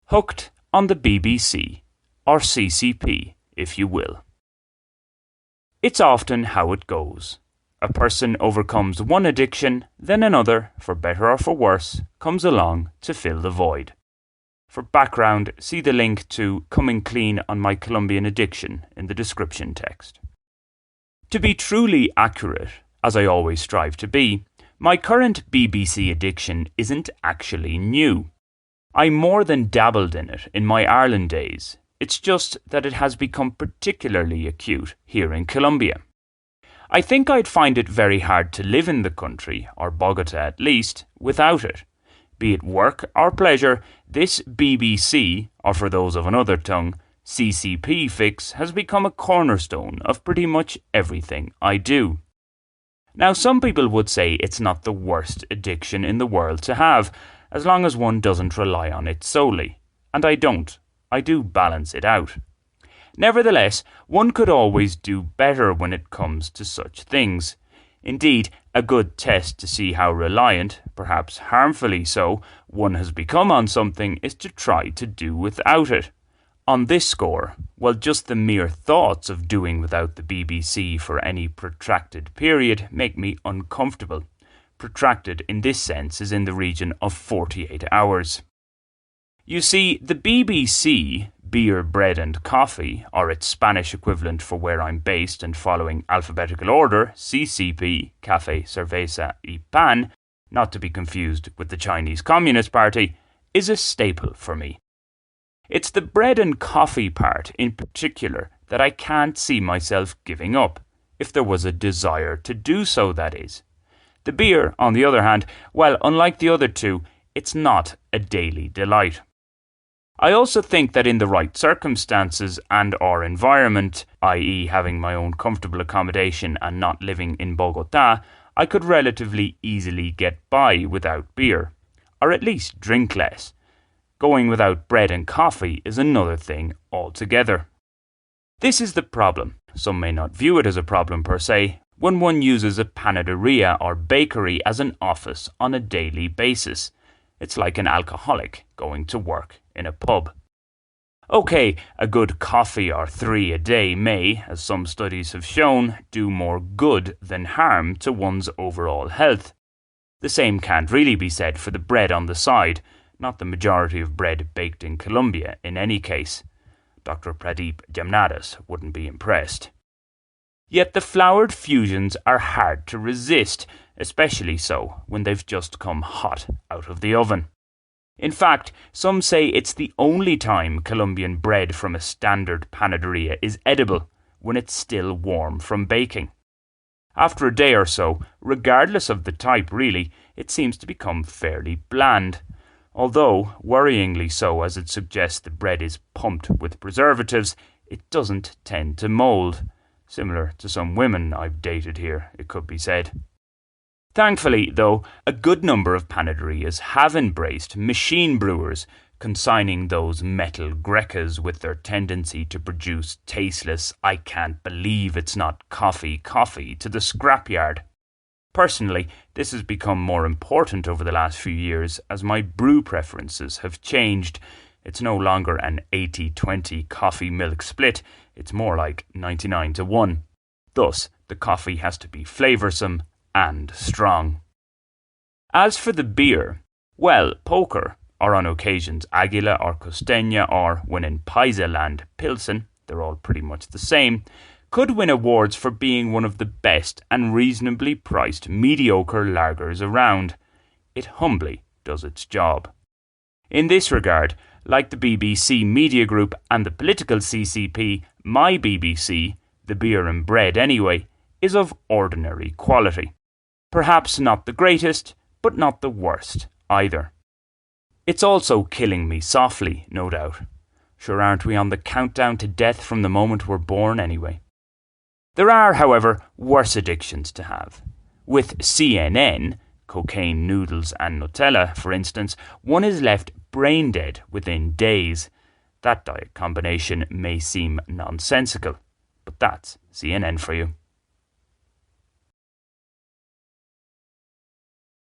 Hooked on the BBC, or CCP, if you will. It's often how it goes. A person overcomes one addiction, then another, for better or for worse, comes along to fill the void. For background, see the link to Coming Clean on My Colombian Addiction in the description text. To be truly accurate, as I always strive to be, my current BBC addiction isn't actually new. I more than dabbled in it in my Ireland days. It's just that it has become particularly acute here in Colombia. I think I'd find it very hard to live in the country, or Bogotá at least, without it. Be it work or pleasure, this BBC, or for those of another tongue, CCP fix has become a cornerstone of pretty much everything I do. Now, some people would say it's not the worst addiction in the world to have, as long as one doesn't rely on it solely. And I don't. I do balance it out. Nevertheless, one could always do better when it comes to such things. Indeed, a good test to see how reliant, perhaps harmfully so, one has become on something is to try to do without it. On this score, well, just the mere thoughts of doing without the BBC for any protracted period make me uncomfortable. Protracted in this sense is in the region of 48 hours. You see, the BBC, beer, bread and coffee, or its Spanish equivalent for where I'm based and following alphabetical order, CCP, Café, Cerveza y Pan, not to be confused with the Chinese Communist Party, is a staple for me. It's the bread and coffee part in particular that I can't see myself giving up, if there was a desire to do so, that is. The beer, on the other hand, well, unlike the other two, it's not a daily delight. I also think that in the right circumstances and our environment, i.e. having my own comfortable accommodation and not living in Bogotá, I could relatively easily get by without beer, or at least drink less. Going without bread and coffee is another thing altogether. This is the problem. Some may not view it as a problem per se, when one uses a panaderia or bakery as an office on a daily basis. It's like an alcoholic going to work in a pub. Okay, a good coffee or 3 a day may, as some studies have shown, do more good than harm to one's overall health. The same can't really be said for the bread on the side, not the majority of bread baked in Colombia in any case. Dr. Pradeep Jamnadas wouldn't be impressed. Yet the floured fusions are hard to resist, especially so when they've just come hot out of the oven. In fact, some say it's the only time Colombian bread from a standard panaderia is edible, when it's still warm from baking. After a day or so, regardless of the type really, it seems to become fairly bland. Although, worryingly so as it suggests the bread is pumped with preservatives, it doesn't tend to mould. Similar to some women I've dated here, it could be said. Thankfully, though, a good number of panaderias have embraced machine brewers, consigning those metal grecas with their tendency to produce tasteless, I can't believe it's not coffee to the scrapyard. Personally, this has become more important over the last few years as my brew preferences have changed. It's no longer an 80-20 coffee-milk split, it's more like 99-1. Thus, the coffee has to be flavoursome and strong. As for the beer, well, poker, or on occasions Águila or Costeña, or when in Paisa land, Pilsen, they're all pretty much the same, could win awards for being one of the best and reasonably priced mediocre lagers around. It humbly does its job. In this regard, like the BBC Media Group and the political CCP, my BBC, the beer and bread anyway, is of ordinary quality. Perhaps not the greatest, but not the worst either. It's also killing me softly, no doubt. Sure, aren't we on the countdown to death from the moment we're born anyway? There are, however, worse addictions to have. With CNN, cocaine, noodles and Nutella, for instance, one is left brain dead within days. That diet combination may seem nonsensical, but that's CNN for you.